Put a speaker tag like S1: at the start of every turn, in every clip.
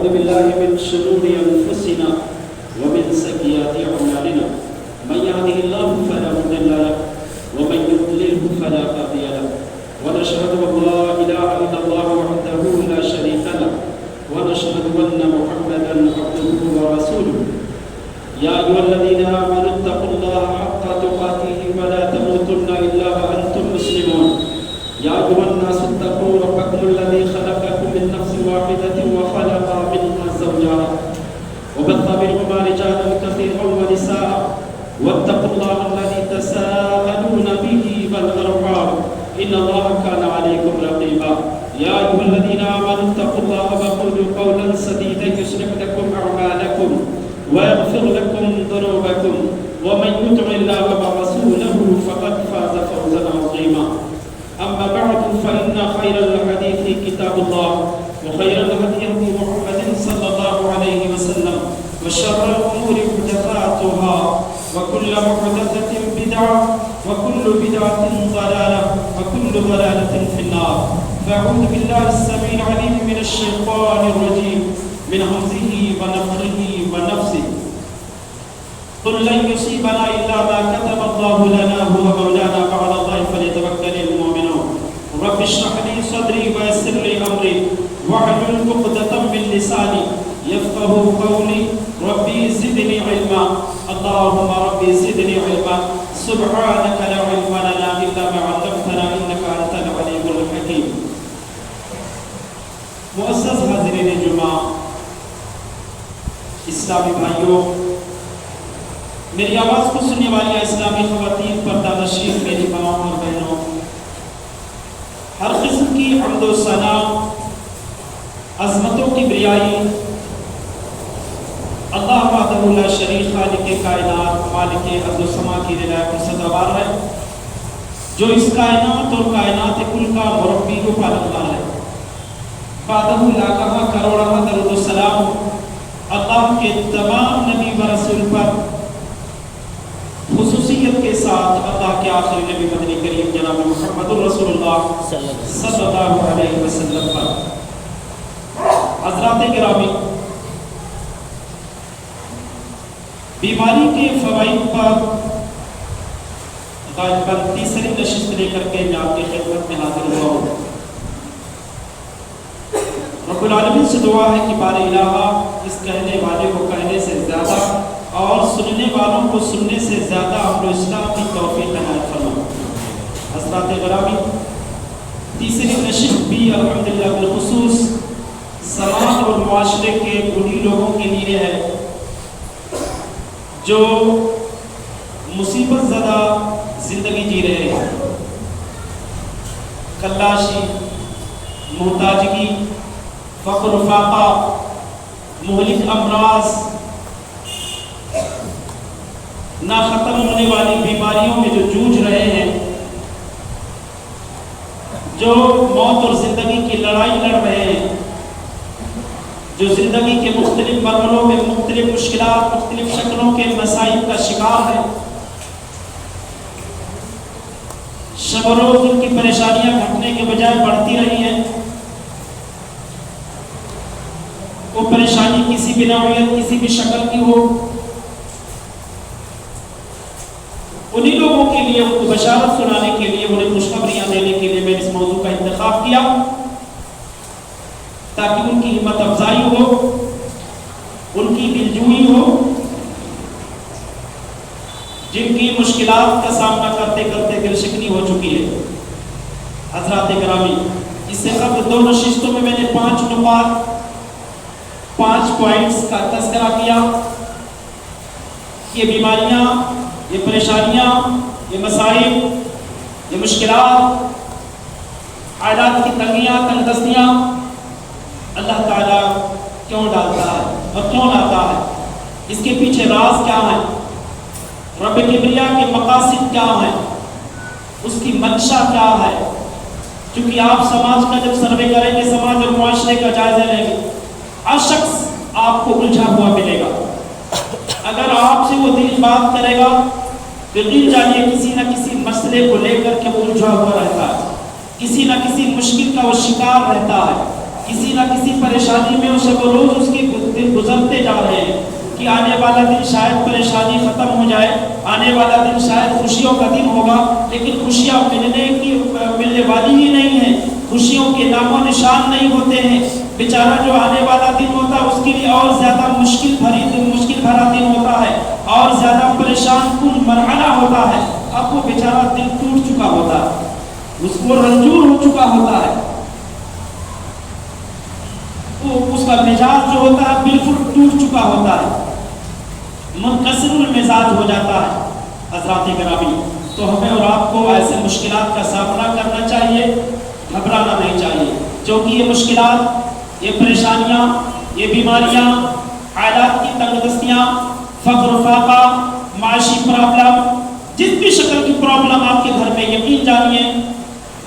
S1: ونعوذ بالله من شرور أنفسنا ومن سيئات أعمالنا من يهده الله فلا مضل له ومن يضلل فلا هادي له ونشهد أن لا إله إلا الله وحده لا شريك له ونشهد أن محمدا عبده ورسوله يا أيها الذين آمنوا اتقوا الله حق تقاته ولا تموتن إلا وأنتم مسلمون يا أيها الناس اتقوا ربكم الذي خلقكم من نفس واحدة وخلق منها زوجها وبث منهما رجالا كثيرا ونساء واتقوا الله الذي تساءلون به والأرحام إن الله كان عليكم رقيبا يا أيها الذين آمنوا اتقوا الله وقولوا قولا سديدا يصلح لكم أعمالكم ويغفر لكم ذنوبكم ومن يطع الله ورسوله فقد فاز فوزا عظيما أما بعد فإن خير الحديث كتاب الله وخير الهدي هدي محمد صلى الله عليه وسلم وشر الأمور محدثاتها وكل محدثة بدعة وكل بدعة ضلالة وكل ضلالة في النار فأعوذ بالله السميع العليم من الشيطان الرجيم من همزه ونفخه ونفسه قل لن يصيبنا إلا ما كتب الله لنا هو مولانا وعلى الله فليتوكل المؤمنون رب اشرح لي صدري ويسر لي أمري واحلل عقدة من لساني يفقهوا قولي ربي زدني علما اللهم ربي زدني علما سبحانك لا علم لنا إلا ما علمتنا إنك أنت العليم الحكيم معزز حاضرین جمعہ اسلامی بھائیوں، میری آواز کو سننے والی اسلامی خواتین، پردہ نشین میری ماں اور بہنوں، ہر قسم کی حمد و ثنا، عظمتوں کی بریائی اللہ وحدہ لا شریک خالق کائنات مالک ارض و سما کی رضا کو سزاوار ہے، جو اس کائنات اور کائنات کل کا مربی و پالنہار ہے۔ بعدہ لا کہا کروڑا درود و سلام اللہ کے تمام نبی و رسول پر، خصوصیت کے ساتھ اللہ کے آخری نبی مدنی کریم جناب محمد رسول اللہ صلی اللہ علیہ وسلم پر۔ حضرات گرامی، بیماری کے فوائد پر غالباً تیسری نشست لے کر کے میں آپ کی خدمت میں حاضر ہوا ہوں۔ رب العالمین سے دعا ہے کہ بار الہا اس کہنے والے کو کہنے سے زیادہ اور سننے والوں کو سننے سے زیادہ امر و اسلام کی توفیق عنایت فرما۔ حضرات گرامی، تیسری نشست بھی الحمدللہ بالخصوص سماج اور معاشرے کے انہی لوگوں کے لیے ہے جو مصیبت زدہ زندگی جی رہے ہیں، کلاشی، محتاجگی، فقر و فاقہ، مہلک امراض، نہ ختم ہونے والی بیماریوں میں جو جوجھ رہے ہیں، جو موت اور زندگی کی لڑائی لڑ رہے ہیں، جو زندگی کے مختلف مرحلوں میں مختلف مشکلات، مختلف شکلوں کے مسائل کا شکار ہے، شب و روز ان کی پریشانیاں گھٹنے کے بجائے بڑھتی رہی ہیں۔ وہ پریشانی کسی بھی نوعیت، کسی بھی شکل کی ہو، انہی لوگوں کے لیے، ان کو بشارت سنانے کے لیے، انہیں خوشخبریاں دینے کے لیے میں اس موضوع کا انتخاب کیا تاکہ ان کی ہمت افزائی ہو، ان کی دلجوئی ہو، جن کی مشکلات کا سامنا کرتے کرتے دل شکنی ہو چکی ہے۔ حضرات گرامی، اس سے قبل 2 نشستوں میں نے 5 نقاط، 5 پوائنٹس کا تذکرہ کیا۔ یہ بیماریاں، یہ پریشانیاں، یہ مسائل، یہ مشکلات، حالات کی تنگیاں، تنگ دستیاں اللہ تعالیٰ کیوں ڈالتا ہے اور کیوں لاتا ہے، اس کے پیچھے راز کیا ہے، رب کبریا کے مقاصد کیا ہیں، اس کی منشا کیا ہے۔ چونکہ آپ سماج کا جب سروے کریں گے، سماج اور معاشرے کا جائزہ لیں گے، ہر شخص آپ کو الجھا ہوا ملے گا۔ اگر آپ سے وہ دل بات کرے گا تو یقین جانیے کسی نہ کسی مسئلے کو لے کر کے وہ الجھا ہوا رہتا ہے، کسی نہ کسی مشکل کا وہ شکار رہتا ہے۔ کسی نہ کسی پریشانی میں سب روز اس کے دن گزرتے جا رہے ہیں کہ آنے والا دن شاید پریشانی ختم ہو جائے، آنے والا دن شاید خوشیوں کا دن ہوگا، لیکن خوشیاں ملنے والی ہی نہیں ہیں، خوشیوں کے نام و نشان نہیں ہوتے ہیں۔ بیچارہ جو آنے والا دن ہوتا ہے اس کے لیے اور زیادہ مشکل بھرا دن ہوتا ہے، اور زیادہ پریشان کن مرحلہ ہوتا ہے۔ اب وہ بیچارہ دل ٹوٹ چکا ہوتا ہے، اس کو رنجور ہو چکا ہوتا ہے، اس کا مزاج جو ہوتا ہے بالکل ٹوٹ چکا ہوتا ہے، منکسر المزاج ہو جاتا ہے۔ حضرات گرامی، تو ہمیں اور آپ کو ایسے مشکلات کا سامنا کرنا چاہیے، گھبرانا نہیں چاہیے، کیونکہ یہ مشکلات، یہ پریشانیاں، یہ بیماریاں، حالات کی تنگ دستیاں، فقر و فاقہ، معاشی پرابلم، جس بھی شکل کی پرابلم آپ کے گھر میں، یقین جانیے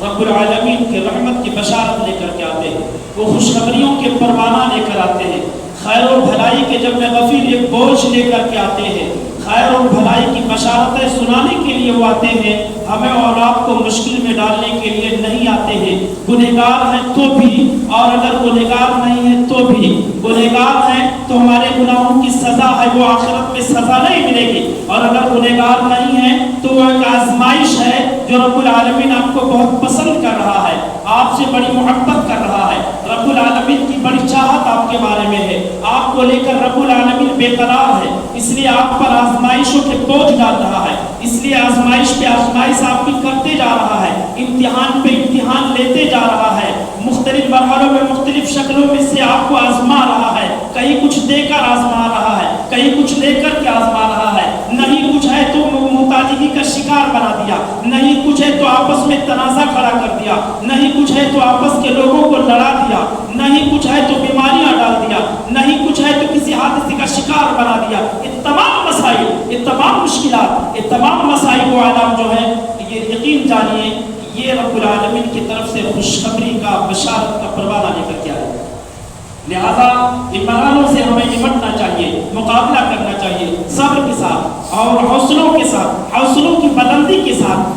S1: رب العالمین کے رحمت کی بشارت لے کر کے آتے ہیں، وہ خوشخبریوں کے پروانہ لے کر آتے ہیں، خیر و بھلائی کے جب میں غفیر ایک بوجھ لے کر کے آتے ہیں، خیر و بھلائی کی بشارتیں سنانے کے لیے وہ آتے ہیں، ہمیں اور آپ کو مشکل میں ڈالنے کے لیے نہیں آتے ہیں۔ گنہگار ہیں تو بھی، اور اگر گنہگار نہیں ہیں تو بھی، گنہگار ہیں تو ہمارے گناہوں کی سزا ہے، وہ آخرت میں سزا نہیں ملے گی، اور اگر گنہگار نہیں ہیں تو وہ ایک آزمائش ہے جو رب العالمین آپ کو بہت پسند کر رہا ہے، آپ سے بڑی محبت کر رہا ہے، رب العالمین کی بڑی چاہت آپ کے بارے میں ہے، آپ کو لے کر رب العالمین بے قرار ہے، اس لیے آپ پر آزمائشوں کے بوجھ ڈال رہا ہے، اس لیے آزمائش پہ آزمائش آپ کی کرتے جا رہا ہے، امتحان پہ امتحان لیتے جا رہا ہے، مختلف مرحلوں میں مختلف شکلوں میں سے آپ کو آزما رہا ہے، کہیں کچھ دے کر آزما رہا ہے، کہیں کچھ لے کر کے آزما رہا ہے، نہیں کچھ ہے تو محتاجی کا شکار بنا دیا، نہیں کچھ ہے تو آپس میں تنازع کھڑا کر دیا، نہیں کچھ ہے تو آپس کے لوگوں کو لڑا دیا، نہیں کچھ ہے تو بیماریاں ڈال دیا، نہیں کچھ ہے تو کسی حادثے کا شکار بنا دیا۔ یہ تمام مسائل، یہ تمام مشکلات، یہ تمام مسائل و عالم جو ہے، یہ یقین جانیے یہ رب العالمین کی طرف سے خوشخبری کا، بشارت کا پروانہ لے کر کے آیا۔ لہذا امتحانوں سے ہمیں نمٹنا چاہیے، مقابلہ کرنا چاہیے، صبر کے ساتھ اور حوصلوں کے ساتھ، حوصلوں کی بلندی کے ساتھ،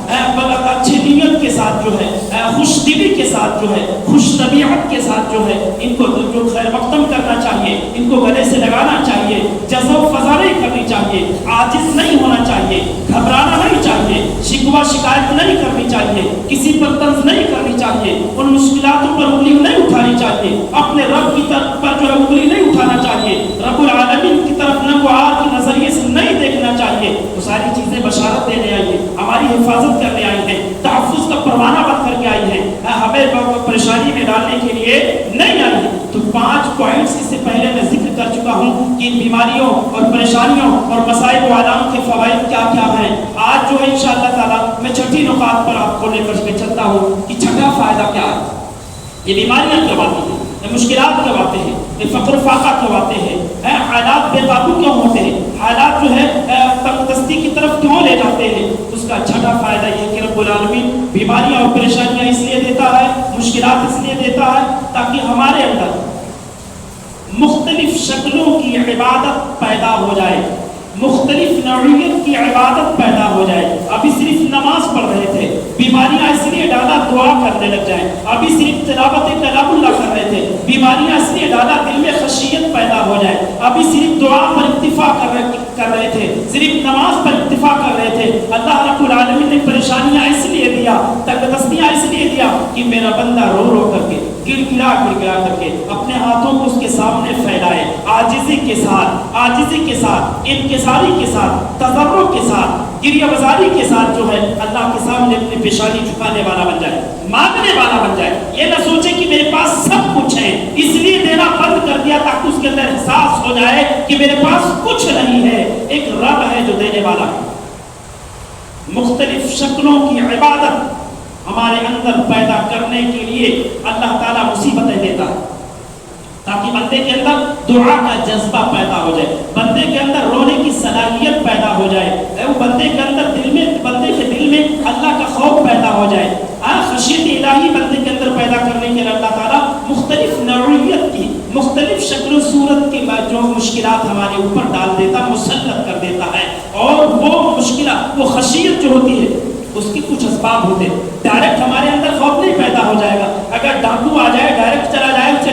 S1: اچھی نیت کے ساتھ جو ہے، خوش دلی کے ساتھ جو ہے، خوش طبیعت کے ساتھ جو ہے، ان کو جو خیر مقدم کرنا چاہیے، ان کو گلے سے لگانا چاہیے، جزا و فضا نہیں کرنی چاہیے، عاجز نہیں ہونا چاہیے، گھبرانا نہیں چاہیے، شکوہ شکایت نہیں کرنی چاہیے، کسی پر طنز نہیں کرنی چاہیے، ان مشکلاتوں پر انگلی نہیں اٹھانی چاہیے، اپنے رب کی پر جو ہے انگلی نہیں اٹھانا چاہیے، رب العالمین کی طرف نگوار کے نظریے سے نہیں دیکھنا چاہیے۔ تو ساری چیزیں بشارت دینے آئی ہیں، ہماری حفاظت کرنے آئی ہیں، تحفظ کا پروانہ بن کر کے آئی ہیں، ہمیں پریشانی میں ڈالنے کے لیے نہیں آئی ہیں۔ تو 5 پوائنٹس اس سے پہلے میں ذکر کر چکا ہوں کہ ان بیماریوں اور پریشانیوں اور مسائل و آلام کے فوائد کیا کیا ہیں۔ آج جو ہے انشاءاللہ تعالیٰ میں چھٹی نقاط پر آپ کو لے کر کے چلتا ہوں کہ چھٹا فائدہ کیا ہے۔ یہ بیماریاں کیوں آتی ہیں، یہ مشکلات کیوں آتے ہیں، یہ فقر و فاقہ کیوں آتے ہیں، حالات بے قابو کیوں ہوتے ہیں، حالات جو ہے تنگ کی طرف کیوں لے جاتے ہیں۔ اس کا چھٹا فائدہ یہ کہ رب العالمین بیماریاں اور پریشانیاں اس لیے دیتا ہے، مشکلات اس لیے دیتا ہے تاکہ ہمارے اندر مختلف شکلوں کی عبادت پیدا ہو جائے، مختلف نوعیت کی عبادت پیدا ہو جائے۔ ابھی صرف نماز پڑھ رہے تھے، بیماریاں اس لیے ڈالا دعا کرنے لگ جائیں، ابھی صرف تلاوت کلام اللہ کر رہے تھے، بیماریاں اس لیے ڈالا دل میں خشیت پیدا ہو جائے، ابھی صرف دعا پر اکتفا کر رہے تھے، صرف نماز پر اکتفا کر رہے تھے، اللہ رب العالمین نے پریشانیاں اس لیے دیا، تنگ دستیاں اس لیے دیا کہ میرا بندہ رو رو کر کے، گڑ گڑا کر کے اپنے ہاتھوں کو اس کے سامنے پھیلائے، عاجزی کے ساتھ، انکساری کے ساتھ، تضرع کے ساتھ، گریہ بزاری کے ساتھ جو ہے اللہ کے سامنے اپنی پیشانی جھکانے والا بن جائے، مانگنے والا بن جائے۔ یہ نہ سوچے کہ میرے پاس سب کچھ ہے اس لیے دینا بند کر دیا تاکہ اس کے اندر احساس ہو جائے کہ میرے پاس کچھ نہیں ہے، ایک رب ہے جو دینے والا ہے۔ مختلف شکلوں کی عبادت ہمارے اندر پیدا کرنے کے لیے اللہ تعالیٰ مصیبتیں دیتا ہے تاکہ بندے کے اندر دعا کا جذبہ پیدا ہو جائے، بندے کے اندر رونے کی صلاحیت پیدا ہو جائے، وہ بندے کے اندر بندے کے دل میں اللہ کا خوف پیدا ہو جائے، خشیت الہی بندے کے اندر پیدا کرنے کے لیے اللہ تعالیٰ مختلف نوعیت کی، مختلف شکل و صورت کی جو مشکلات ہمارے اوپر ڈال دیتا، مسلط کر دیتا ہے، اور وہ مشکلات، وہ خشیت جو ہوتی ہے اس کی کچھ اسباب ہوتے ہیں۔ ڈائریکٹ ہمارے اندر خوف نہیں پیدا ہو جائے گا، اگر ڈاکو آ جائے ڈائریکٹ چلا جائے، اسے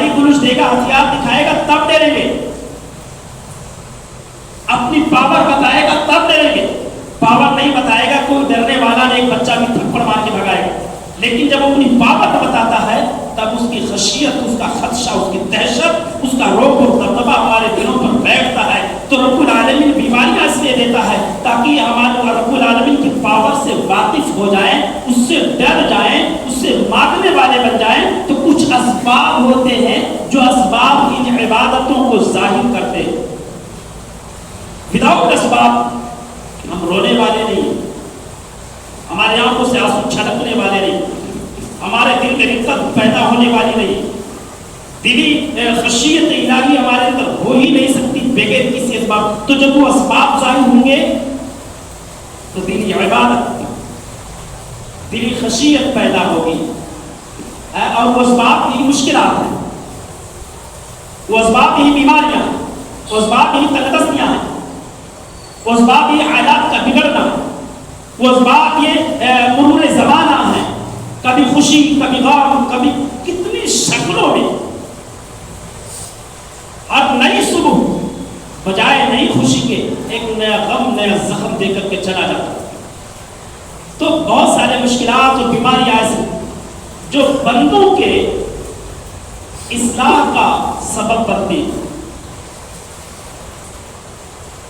S1: گالی گلوچ دے گا, ہتھیار دکھائے گا تب ڈریں گے, اپنی پاور بتائے گا تب ڈریں گے. پاور نہیں بتائے گا, کوئی ڈرنے والا نہیں, ایک بچہ بھی تھپڑ مار کے بھگائے گا. لیکن جب وہ اپنی پاور بتاتا ہے تب اس کی خشیت, اس کا خدشہ, اس کی دہشت, اس کا روب و دبدبہ ہمارے دلوں پر بیٹھتا ہے. تو رب العالمین بیماریاں اس لیے دیتا ہے تاکہ ہمارے رب العالمین کی پاور سے واقف ہو جائیں, اس سے ڈر جائیں, اس سے ماننے والے بن جائیں. تو کچھ اسباب ہوتے ہیں جو اسباب ان عبادتوں کو ظاہر کرتے ہیں. وداؤٹ اسباب ہم رونے والے نہیں, ہمارے آنکھوں سے آنسو چھلکنے والے نہیں, ہمارے دل میں رقت پیدا ہونے والی نہیں, دلی خشیت الہی ہمارے اندر ہو ہی نہیں سکتی بغیر کسی اسباب. تو جب وہ اسباب ظاہر ہوں گے تو دلی عبادت, دلی خشیت پیدا ہوگی. اور وہ اسباب یہی مشکلات ہیں, وہ اسباب یہی بیماریاں ہیں, وہ اسباب یہی تندرستیاں ہیں, وہ اسباب یہ حالات کا بگڑنا, وہ اسباب یہ مرور زمانہ ہے, کبھی خوشی کبھی غم, کبھی کتنی شکلوں میں. ہر نئی صبح بجائے نئی خوشی کے ایک نیا غم, نیا زخم دے کر کے چلا جاتا. تو بہت سارے مشکلات اور بیماریاں ایسے جو بندوں کے اصلاح کا سبب بنتی.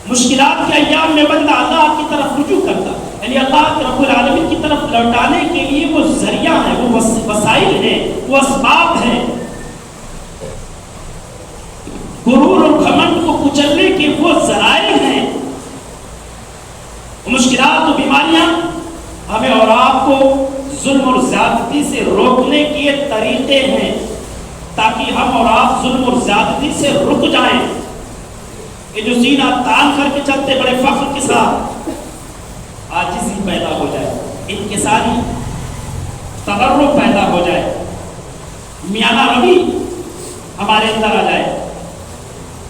S1: مشکلات کے ایام میں بندہ اللہ کی طرف رجوع کرتا, یعنی اللہ کے رب العالمین کی طرف لوٹانے کے لیے وہ ذریعہ ہیں, وہ وسائل ہیں, وہ اسباب ہیں. غرور اور گھمنڈ کو کچلنے کے وہ ذرائع ہیں. مشکلات و بیماریاں ہمیں اور آپ کو ظلم اور زیادتی سے روکنے کے طریقے ہیں تاکہ ہم اور آپ ظلم اور زیادتی سے رک جائیں. یہ جو سینہ تان کر کے چلتے بڑے فخر کے ساتھ, عاجزی پیدا ہو جائے, انکساری تضرع پیدا ہو جائے, میانہ روی ہمارے اندر آ جائے,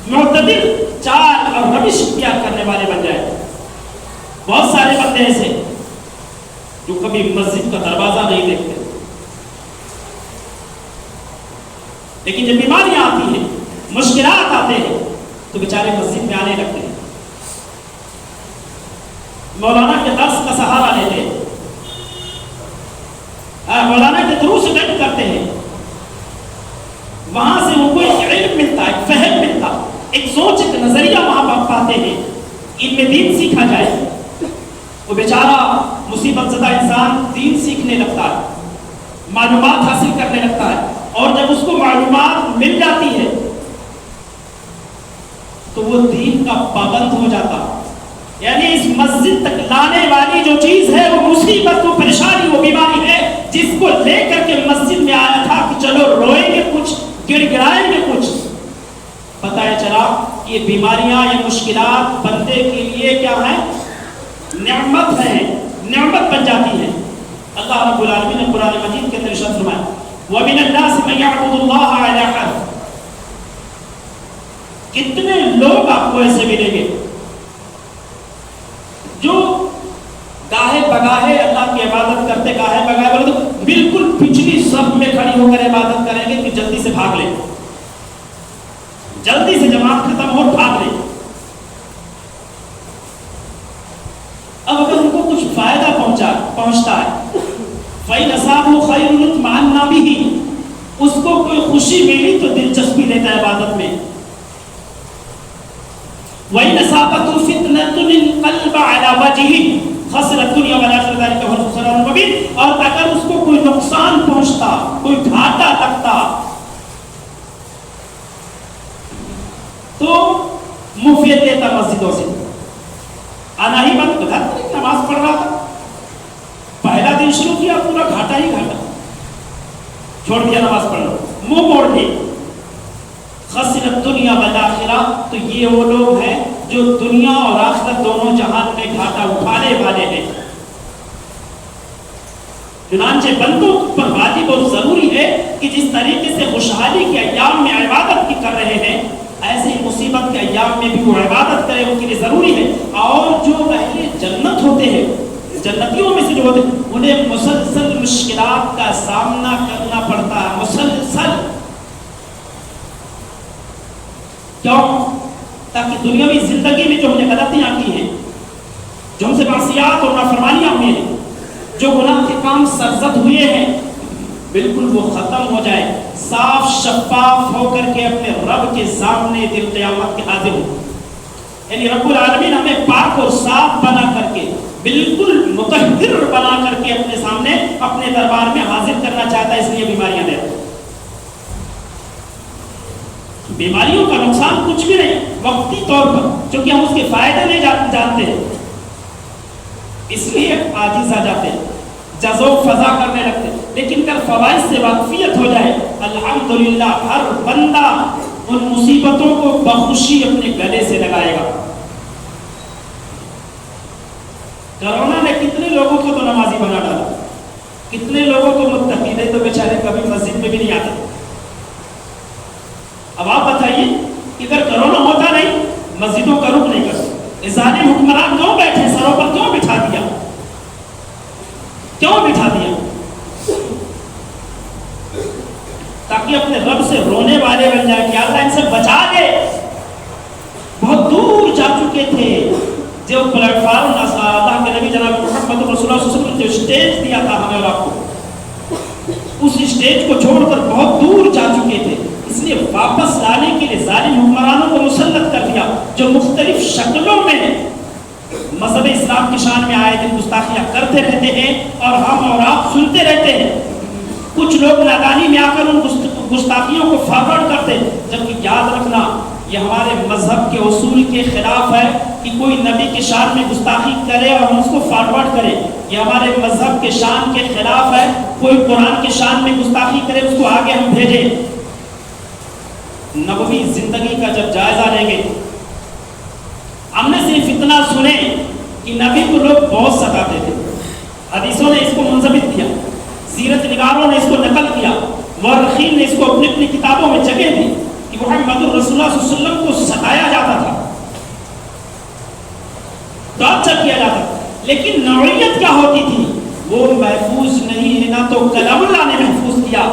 S1: معتدل چال اور روش اختیار کرنے والے بن جائے. بہت سارے بندے ایسے جو کبھی مسجد کا دروازہ نہیں دیکھتے, لیکن جب بیماریاں آتی ہیں, مشکلات آتے ہیں تو بیچارے مسجد میں آنے لگتے ہیں, مولانا کے درس کا سہارا لیتے ہیں, مولانا کے دروس اٹینڈ کرتے ہیں. وہاں سے ان کو ایک علم ملتا ہے, ایک فہم ملتا, ایک سوچ, ایک نظریہ وہاں پر پاتے ہیں, ان میں دین سیکھا جائے. وہ بیچارہ مصیبت زدہ انسان دین سیکھنے لگتا ہے, معلومات حاصل کرنے لگتا ہے, اور جب اس کو معلومات مل جاتی ہے تو وہ دین کا پابند ہو جاتا. یعنی اس مسجد تک لانے والی جو چیز ہے وہ مصیبت, وہ پریشانی, وہ بیماری ہے جس کو لے کر کے مسجد میں آیا تھا کہ چلو روئیں گے کچھ, گڑ گڑائیں گے کچھ. پتہ ہے چلا یہ بیماریاں, یہ مشکلات بندے کے لیے کیا ہیں؟ نعمت ہیں, نعمت بن جاتی ہیں. اللہ رب العالمین نے قرآن مجید کے اندر ارشاد فرمایا وَمِنَ النَّاسِ مَن يَعْبُدُ اللَّهَ عَلَىٰ حَرْفٍ. کتنے لوگ آپ کو ایسے ملیں گے جو گاہے بگاہے اللہ کی عبادت کرتے, گاہے بگاہے بالکل پچھلی صف میں کھڑی ہو کر عبادت کریں گے کہ جلدی سے بھاگ لیں, جلدی سے جماعت ختم ہو بھاگ لیں. اب اگر ان کو کچھ فائدہ پہنچتا ہے, فَإِنْ أَصَابَهُ خَيْرٌ اطْمَأَنَّ بِهِ, اس کو کوئی خوشی ملی تو دلچسپی لیتا ہے عبادت میں. وَإِنْ أَصَابَتْهُ فِتْنَةٌ انقلب عَلَى وَجْهِهِ خَسِرَ الدُّنْيَا وَالْآخِرَةَ ذَلِكَ هُوَ الْخُسْرَانُ الْمُبِينُ. اور اگر اس کو کوئی نقصان پہنچتا, کوئی گھاٹا لگتا تو منہ پھیر دیتا مسجدوں سے, آنا ہی بند. گھر پر ایک نماز پڑھ رہا تھا, پہلا دن شروع کیا پورا گھاٹا ہی گھاٹا, چھوڑ دیا نماز پڑھنا, منہ موڑ دیا. خسر الدنیا والآخرہ, تو یہ وہ لوگ ہیں جو دنیا اور آخرت دونوں جہان میں گھاٹا اٹھانے والے ہیں. چنانچہ بندوں پر واجب اور ضروری ہے کہ جس طریقے سے خوشحالی کے ایام میں عبادت کی کر رہے ہیں, ایسے ہی مصیبت کے ایام میں بھی وہ عبادت کرے, ان کے لیے ضروری ہے. اور جو اہل جنت ہوتے ہیں, جنتیوں میں سے جو ہوتے ہیں, انہیں مسلسل مشکلات کا سامنا کرنا پڑتا ہے, مسلسل کیوں؟ تاکہ دنیاوی زندگی میں جو ہم نے غلطیاں کی ہیں، جو ہم سے معصیات اور نافرمانیاں ہوئی ہیں، جو گناہ کے کام سرزد ہوئے ہیں، بالکل وہ ختم ہو جائے، صاف شفاف ہو کر کے اپنے رب کے سامنے دل قیامت کے حاضر ہو. یعنی رب العالمین ہمیں پاک اور صاف بنا کر کے، بالکل مطہر بنا کر کے اپنے سامنے اپنے دربار میں حاضر کرنا چاہتا ہے. اس لیے بیماریاں دیتا ہے. بیماریوں کا نقصان کچھ بھی نہیں، وقتی طور پر، چونکہ ہم اس کے فائدے نہیں جانتے ہیں، اس لیے عاجز آ جاتے ہیں، جز و فضا کرنے لگتے ہیں. لیکن اگر فوائد سے واقفیت ہو جائے، الحمدللہ ہر بندہ ان مصیبتوں کو بخوشی اپنے گلے سے لگائے گا. کرونا نے کتنے لوگوں کو تو نمازی بنا ڈالا، کتنے لوگوں کو متقی نے تو بیچارے کبھی مسجد میں بھی نہیں آتے. اب آپ بتائیے کہ اگر کرونا ہوتا نہیں، مسجدوں کا رخ نہیں کرتے، ظالم حکمران کیوں بیٹھے، سروں پر کیوں بٹھا دیا، کیوں بٹھا دیا؟ تاکہ اپنے رب سے رونے والے بن جائے کہ اللہ ان سے بچا دے. بہت دور جا چکے تھے، جو پلیٹ فارم اللہ کے نبی جناب محمد رسول اللہ صلی اللہ علیہ وسلم نے جو اسٹیج دیا تھا ہمیں اور آپ کو، اس اسٹیج کو چھوڑ کر بہت دور جا چکے تھے. اس لیے واپس لانے کے لیے ظالم حکمرانوں کو مسلط کر دیا، جو مختلف شکلوں میں مذہب اسلام کی شان میں آئے دن گستاخیاں کرتے رہتے ہیں، اور ہم اور آپ سنتے رہتے ہیں. کچھ لوگ نادانی میں آ کر ان گستاخیوں کو فارورڈ کرتے ہیں، جبکہ یاد رکھنا یہ ہمارے مذہب کے اصول کے خلاف ہے کہ کوئی نبی کے شان میں گستاخی کرے اور ہم اس کو فارورڈ کریں. یہ ہمارے مذہب کے شان کے خلاف ہے، کوئی قرآن کے شان میں گستاخی کرے اس کو آگے ہم بھیجیں. نبوی زندگی کا جب جائزہ لیں گے، ہم نے صرف اتنا سنے کہ نبی کو لوگ بہت ستاتے تھے، حدیثوں نے اس کو منضبط کیا، سیرت نگاروں نے اس کو نقل کیا، مورخین نے اس کو اپنی اپنی کتابوں میں جگہ دی کہ محمد رسول اللہ صلی اللہ علیہ وسلم کو ستایا جاتا تھا، ٹارچر کیا جاتا تھا. لیکن نوعیت کیا ہوتی تھی وہ محفوظ نہیں ہے. نہ تو کلام اللہ نے محفوظ کیا،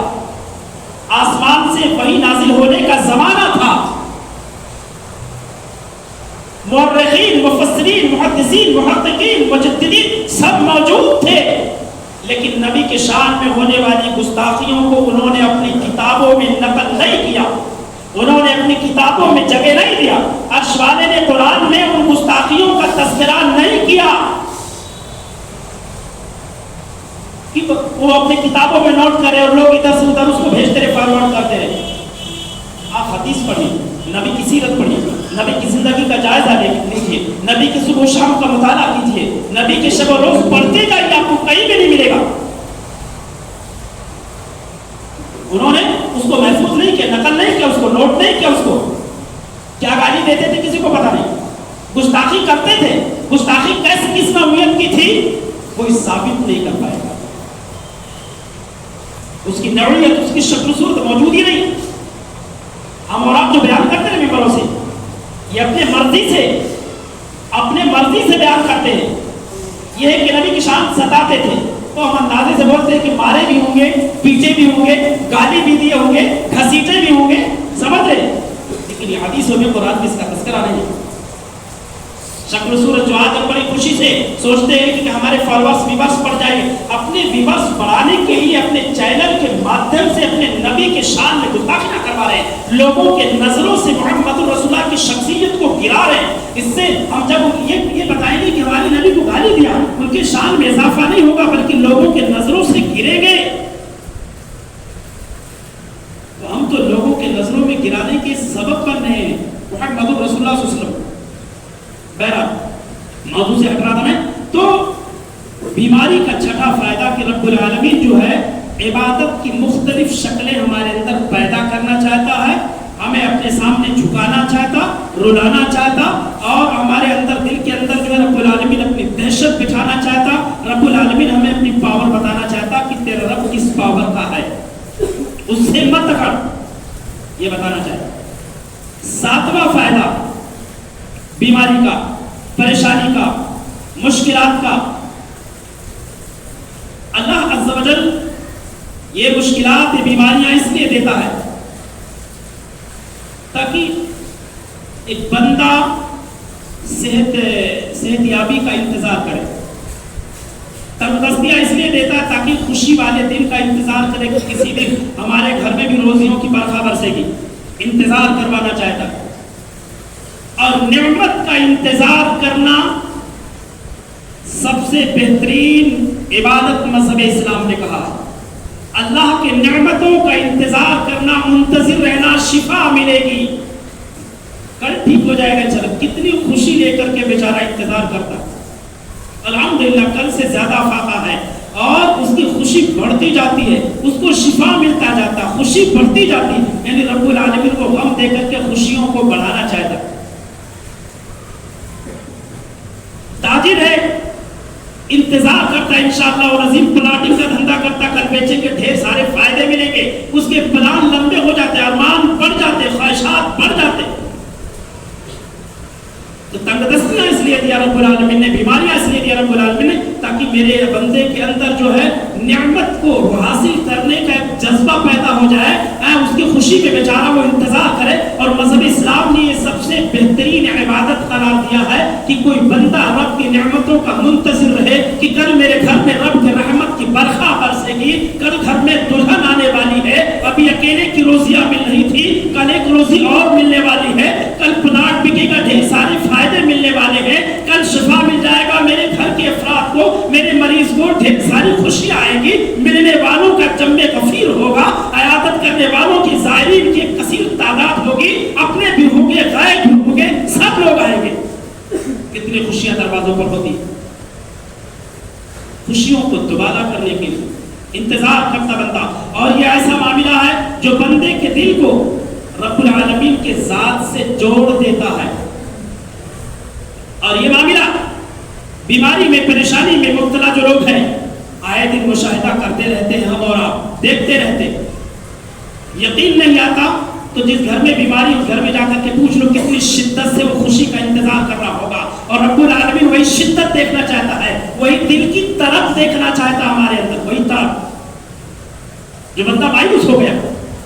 S1: آسمان سے وحی نازل ہونے کا زمانہ تھا، مورخین، مفسرین، محدثین، محققین، مجددین سب موجود تھے، لیکن نبی کے شان میں ہونے والی گستاخیوں کو انہوں نے اپنی کتابوں میں نقل نہیں کیا، انہوں نے اپنی کتابوں میں جگہ نہیں دیا. عرش والے نے قرآن میں ان گستاخیوں کا تذکرہ نہیں کیا کہ وہ اپنی کتابوں میں نوٹ کرے اور لوگ ادھر سے ادھر اس کو بھیجتے رہے، فارورڈ کرتے رہے. آپ حدیث پڑھیے، نبی کی سیرت پڑھیے، نبی کی زندگی کا جائزہ لیجیے، نبی کے صبح و شام کا مطالعہ کیجیے، نبی کے شب و روز پڑھتے جائیے، آپ کو کہیں بھی نہیں ملے گا. انہوں نے اس کو محفوظ نہیں کیا، نقل نہیں کیا، اس کو نوٹ نہیں کیا. اس کو کیا گالی دیتے تھے کسی کو پتا نہیں، گستاخی کرتے تھے. گستاخی کس نوعیت کی تھی کوئی ثابت نہیں کر پائے گا، اس کی نوعیت، اس کی شکل و صورت موجود ہی نہیں. ہم اور آپ جو بیان کرتے ہیں ممبروں سے، یہ اپنے مرضی سے بیان کرتے ہیں. یہ ہے کہ نبی کی شان ستاتے تھے تو ہم اندازے سے بولتے ہیں کہ مارے بھی ہوں گے، پیچھے بھی ہوں گے، گالی بھی دیے ہوں گے، گھسیٹے بھی ہوں گے، سمجھ رہے. لیکن یہ حدیثوں میں قرآن میں اس کا تذکرہ نہیں ہے. شکل و صورت جو آج ہم بڑی خوشی سے سوچتے ہیں کہ ہمارے فالوورز ویورز بڑھ جائیں، اپنے ویورز بڑھانے کے لیے اپنے چینل کے مادھیم سے اپنے نبی کے شان میں گستاخیاں کروا رہے ہیں، لوگوں کے نظروں سے محمد رسول اللہ کی شخصیت کو گرا رہے ہیں. اس سے ہم جب یہ بتائیں گے کہ ہمارے نبی کو گالی دیا، ان کے شان میں اضافہ نہیں ہوگا بلکہ لوگوں کے نظروں سے گریں گے. تو ہم تو لوگوں کے نظروں میں گرانے کے سبب بن رہے ہیں محمد رسول اللہ صلی اللہ علیہ وسلم. بہرحال موضوع سے ہٹ رہا تھا میں. تو بیماری کا چھٹا فائدہ کہ رب العالمین جو ہے عبادت کی مختلف شکلیں ہمارے اندر پیدا کرنا چاہتا ہے، ہمیں اپنے سامنے جھکانا چاہتا، رلانا چاہتا، اور ہمارے اندر دل کے اندر جو ہے رب العالمین اپنی دہشت بٹھانا چاہتا. رب العالمین ہمیں اپنی پاور بتانا چاہتا کہ تیرا رب کس پاور کا ہے، اس سے مت ہٹ، یہ بتانا چاہتا. 7واں فائدہ بیماری کا، پریشانی کا، مشکلات کا، اللہ عز و جل یہ مشکلات، یہ بیماریاں اس لیے دیتا ہے تاکہ ایک بندہ صحت یابی کا انتظار کرے، تندرستیاں اس لیے دیتا ہے تاکہ خوشی والے دن کا انتظار کرے کہ کسی دن ہمارے گھر میں بھی روزیوں کی برکھا برسے گی، انتظار کروانا چاہتا ہے۔ اور نعمت کا انتظار کرنا سب سے بہترین عبادت مذہب اسلام نے کہا۔ اللہ کے نعمتوں کا انتظار کرنا، منتظر رہنا، شفا ملے گی، کل ٹھیک ہو جائے گا، چلو کتنی خوشی لے کر کے بیچارہ انتظار کرتا ہے، الحمدللہ کل سے زیادہ فاقہ ہے، اور اس کی خوشی بڑھتی جاتی ہے، اس کو شفا ملتا جاتا ہے، خوشی بڑھتی جاتی ہے، یعنی رب العالمین کو غم دے کر کے خوشیوں کو بڑھانا چاہتا ہے۔ تاجر ہے، انتظار کرتا ہے انشاءاللہ اور عظیم پلاٹنگ کا دھندا کرتا، کل بیچیں گے ڈھیر سارے فائدے ملیں گے، اس کے پلان لمبے ہو جاتے، ارمان بڑھ جاتے، خواہشات بڑھ جاتے۔ تو تنگ دستیاں اس لیے دیا رب العالمین نے، بیماریاں اس لیے دیا رب العالمین نے، تاکہ میرے بندے کے اندر جو ہے نعمت کو حاصل کرنے کا ایک جذبہ پیدا ہو جائے، اس کی خوشی میں بیچارہ وہ انتظار کرے۔ اور مذہب اسلام نے یہ سب سے بہترین عبادت قرار دیا ہے کہ کوئی بندہ رب کی نعمتوں کا منتظر رہے کہ کل میرے گھر میں رب کی رحمت کی برکھا برسے گی، کل گھر میں دلہن آنے والی ہے، ابھی اکیلے کی روزیاں مل رہی تھی، کل ایک روزی اور ملنے والی ہے، کل پلاٹ بکے گا، ڈھیر سارے فائدے ملنے والے ہیں، کل شفا مل جائے گا میرے گھر کے افراد کو، میرے مریض کو ڈھیر ساری خوشیاں آئیں گی، ملنے والوں کا جمع غفیر ہوگا، عیادت کرنے والوں کی زائرین کی کثیر تعداد ہوگی، اپنے بھی ہوں گے، غائب بھی ہوں گے، سب لوگ آئیں گے۔ کتنی خوشیاں دروازوں پر ہوتی، خوشیوں کو دوبارہ کرنے کے لیے انتظار کرتا بندہ۔ اور یہ ایسا معاملہ ہے جو بندے کے دل کو رب العالمین کے ذات سے جوڑ دیتا ہے۔ اور یہ معاملہ بیماری میں، پریشانی میں مبتلا جو لوگ ہیں، آئے دن مشاہدہ کرتے رہتے ہیں، ہم اور آپ دیکھتے رہتے ہیں، یقین نہیں آتا تو جس گھر میں بیماری اس گھر میں جا کر کے پوچھ لو کتنی شدت سے وہ خوشی کا انتظار کر رہا ہوگا۔ اور رب العالمین وہی شدت دیکھنا چاہتا ہے، وہی دل کی طرف دیکھنا چاہتا ہے ہمارے اندر، وہی طرف۔ جو بندہ مایوس ہو گیا،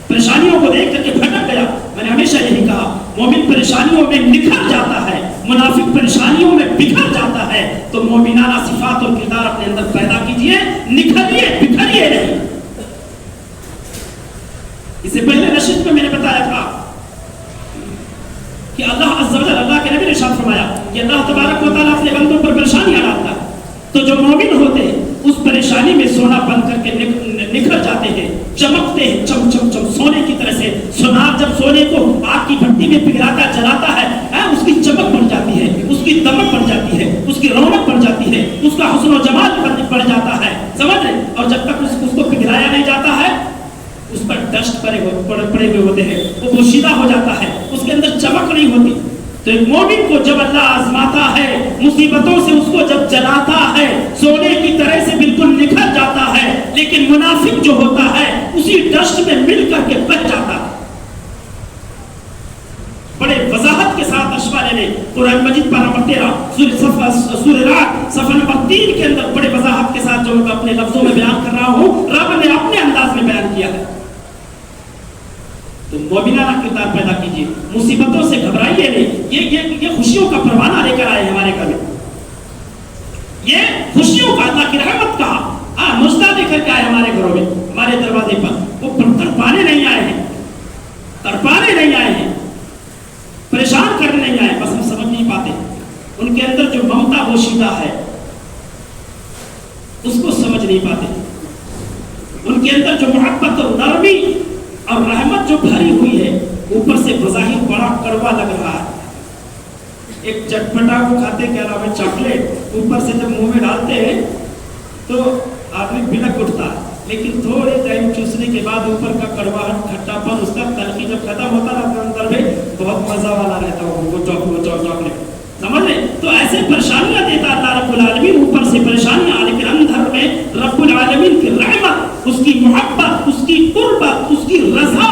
S1: پریشانیوں کو دیکھ کر کے بھٹک گیا، میں نے ہمیشہ یہی کہا مومن پریشانیوں میں نکھر جاتا ہے، منافق پریشانیوں میں بکھر جاتا ہے۔ تو مومنانہ صفات اور کردار اپنے اندر پیدا کیجئے، نکھریے بکھریے نہیں۔ اس سے پہلے نشست میں نے بتایا تھا کہ اللہ عز و جل، اللہ کے نبی نے ارشاد فرمایا کہ اللہ تبارک و تعالیٰ اپنے بندوں پر پریشانیاں ڈالتا ہے، تو جو مومن ہوتے ہیں اس پریشانی میں سونا بن کر کے نکھر جاتے ہیں، چمکتے ہیں، چم چم چم سونے کی طرح سے۔ سونار جب سونے کو آگ کی بھٹی میں پگھلاتا جلاتا ہے، اس کی چمک بڑھ جاتی ہے، اس کی دمک بڑھ جاتی ہے، اس کی رونق بڑھ جاتی ہے، اس کا حسن و جمال بڑھ جاتا ہے، سمجھ رہے؟ اور جب تک اس کو پگھلایا نہیں جاتا ہے، اس پر ڈسٹ پڑے ہوئے ہوتے ہیں، وہ پوشیدہ ہو جاتا ہے، اس کے اندر چمک نہیں ہوتی۔ تو ایک مومن کو جب اللہ آزماتا ہے، مصیبتوں سے اس کو جب جلاتا ہے، سونے کی طرح سے بالکل نکھر جاتا ہے، لیکن منافق جو ہوتا ہے اسی ڈسٹ میں مل کر کے بچ جاتا ہے۔ بڑے وضاحت کے ساتھ اشوالے نے قرآن مجید پارہ نمبر 13 سورہ رعد صفحہ نمبر 3 کے اندر بڑے وضاحت کے ساتھ جو میں اپنے لفظوں میں بیان کر رہا ہوں، رب نے اپنے انداز میں بیان کیا ہے۔ تو مومنانہ کردار پیدا کیجیے، مصیبتوں سے گھبرائیے نہیں۔ یہ خوشیوں کا پروانہ لے کر آئے ہمارے گھر میں، یہ خوشیوں کا، اللہ کی رحمت کا مجدہ لے کر کے آئے ہمارے گھروں میں، ہمارے دروازے پر۔ وہ تڑپانے نہیں آئے ہیں، تڑپانے نہیں آئے ہیں، پریشان کرنے نہیں آئے، بس ہم سمجھ نہیں پاتے ان کے اندر جو ممتا پوشیدہ ہے اس کو سمجھ نہیں پاتے، ان کے اندر جو محبت اور نرمی اور رحمت جو بھری ہوئی ہے، اوپر سے بظاہر بڑا کڑوا لگ رہا ہے۔ ایک چٹپٹا کو کھاتے کیا نام ہے، چاکلیٹ، اوپر سے جب منہ میں ڈالتے ہیں تو آدمی بلک اٹھتا ہے، لیکن تھوڑے ٹائم چوسنے کے بعد اوپر کا کڑواہٹ، کھٹا پن، اس کا تلخی جب ختم ہوتا ہے اندر میں بہت مزہ والا رہتا ہے وہ چاکلیٹ، سمجھ لیں؟ تو ایسے پریشانیاں دیتا اللہ رب العالمین، اوپر سے پریشانیاں، لیکن اندر میں رب العالمین کی رحمت، اس کی محبت، اس کی قربت، اس کی رضا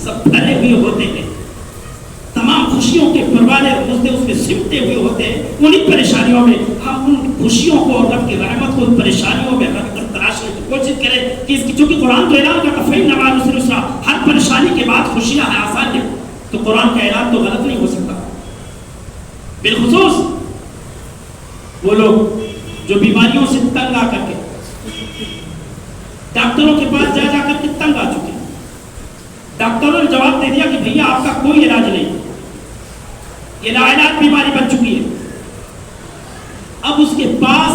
S1: سب بھرے ہوئے ہوتے ہیں۔ تمام خوشیوں کے پروانے اس میں سمٹے ہوئے ہوتے ہیں۔ انہی پریشانیوں میں ہم ان خوشیوں کو اور رب کی رحمت کو ان پریشانیوں میں رکھ کر تراشنے کی کوشش کریں کہ اس کی، چونکہ قرآن تو اعلان کرتا ہے فَإِنَّ مَعَ الْعُسْرِ يُسْرًا، ہر پریشانی کے بعد خوشیاں ہیں، آسان ہے، تو قرآن کا اعلان تو غلط نہیں ہو سکتا۔ بالخصوص وہ لوگ جو بیماریوں سے تنگ آ کر کے ڈاکٹروں کے پاس جا جا کر کے تنگ آ چکے ہیں. ڈاکٹروں نے جواب دے دیا کہ بھیا آپ کا کوئی علاج نہیں, یہ لاعلاج بیماری بن چکی ہے. اب اس کے پاس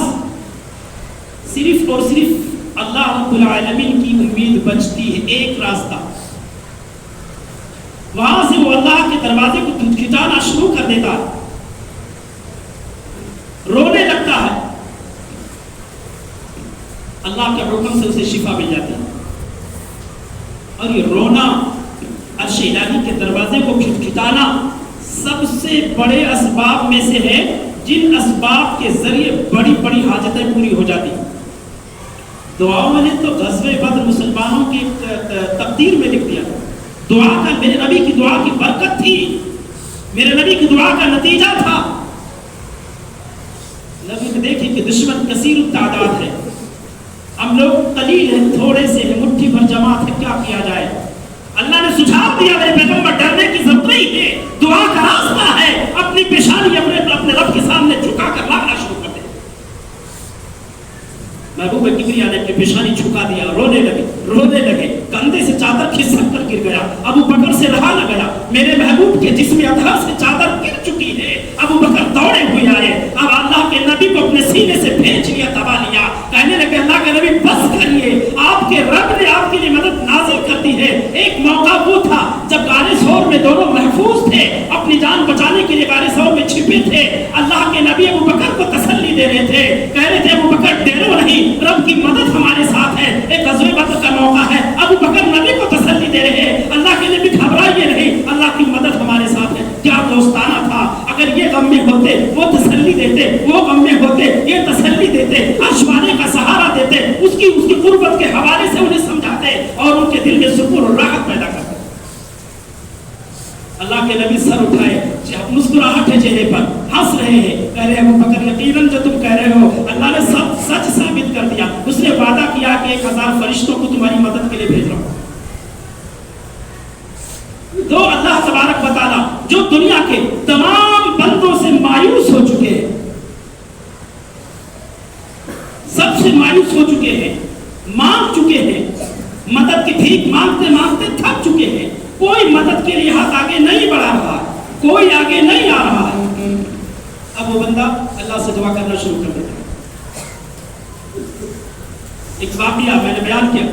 S1: صرف اور صرف اللہ رب العالمین کی امید بچتی ہے, ایک راستہ. وہاں سے وہ اللہ کے دروازے کو کھٹکھٹانا شروع کر دیتا ہے, رونے لگتا ہے, اللہ کے حکم سے اسے شفا مل جاتی ہے. اور یہ رونا, عرش الہی کے دروازے کو کھٹکھٹانا سب سے بڑے اسباب میں سے ہے جن اسباب کے ذریعے بڑی بڑی حاجتیں پوری ہو جاتی ہیں. دعاؤں نے تو غزوہ بدر مسلمانوں کی تقدیر میں لکھ دیا. دعا کا, میرے نبی کی دعا کی برکت تھی, میرے نبی کی دعا کا نتیجہ تھا. نبی نے دیکھی کہ دشمن کثیر التعداد ہے, ہم لوگ قلیل ہیں, تھوڑے سے ہیں, مٹھی بھر جماعت ہے, کیا کیا جائے. اللہ نے سجھاؤ دیا میرے پیغمبر ڈرنے کی ضرورت نہیں ہے, دعا کا راستہ ہے. اپنی پیشانی اپنے رب کے سامنے جھکا کر لانا شروع کر دے. محبوب کبریا نے اپنی پیشانی جھکا دیا, رونے لگے, کندھے سے چادر کھسک کر گر گیا. ابو بکر سے رہا نہ گیا, میرے محبوب کے جسم اطہر سے چادر گر چکی ہے. ابو بکر دوڑے ہوئے آئے, اب اللہ کے نبی کو اپنے سینے سے بھینچ لیا, دبا لیا, کہنے لگے اللہ کے نبی بس کریے, آپ کے رب نے آپ کے لیے مدد نازل کر دی ہے. ایک موقع وہ تھا جب غار ثور میں دونوں محفوظ تھے, اپنی جان بچانے کے لیے غار ثور میں چھپے تھے. اللہ کے نبی ابو بکر کو تسلی دے رہے تھے, کہہ رہے تھے ابو بکر ڈرو نہیں, رب کی مدد ہمارے ساتھ ہے. ایک غزوہ بدر کا موقع ہے, ابو بکر نبی کو تسلی دے رہے ہیں, اللہ کے نبی گھبرائیے نہیں, اللہ کی مدد ہمارے ساتھ ہے. کیا دوستانہ تھا, اگر یہ غم میں ہوتے وہ تسلی دیتے, وہ غم میں ہوتے یہ تسلی دیتے, عرش والے کا سہارا دیتے, اس کی قربت کے حوالے سے انہیں سمجھاتے اور ان کے دل میں سکون اور راحت پیدا کرتے. اللہ کے نبی سر اٹھائے, مسکراہٹ ہے چہرے پر, ہنس رہے ہیں, کہہ رہے ہیں ابو بکر یقیناً جو تم کہہ رہے ہو اللہ نے سب سچ ثابت کر دیا. اس نے وعدہ کیا کہ 1000 فرشتوں کو تمہاری مدد کے لیے بھیج رہا ہوں. تو اللہ تبارک و تعالیٰ جو دنیا کے تمام بندوں سے مایوس ہو چکے ہیں, سب سے مایوس ہو چکے ہیں, مانگ چکے ہیں, مدد کی بھیک مانگتے مانگتے تھک چکے ہیں, کوئی مدد کے لیے ہاتھ آگے نہیں بڑھا رہا, کوئی آگے نہیں آ رہا ہے. اب وہ بندہ اللہ سے دعا کرنا شروع کر دیتا ہے. ایک واقعہ میں نے بیان کیا,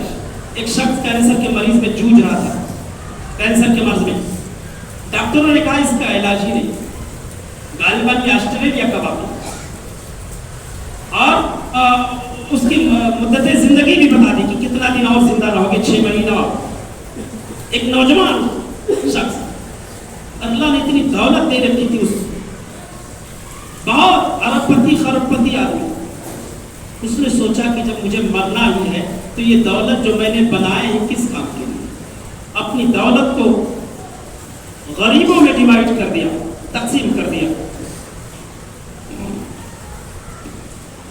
S1: ایک شخص کینسر کے مریض میں جوجھ رہا تھا, کینسر کے مرض میں. ڈاکٹروں نے کہا اس کا علاج ہی نہیں, غالباً یہ آسٹریلیا کا واقعہ, اور اس کی مدت زندگی بھی بتا دی کہ کتنا دن اور زندہ رہو گے, 6 مہینہ اور. ایک نوجوان شخص, اللہ نے اتنی دولت دے رکھی تھی اس کو, بہت ارب پتی خرب پتی آدمی. اس نے سوچا کہ جب مجھے مرنا ہی ہے تو یہ دولت جو میں نے بنائے ہیں کس کام کے لیے. اپنی دولت کو غریبوں میں ڈیوائیڈ کر دیا, تقسیم کر دیا.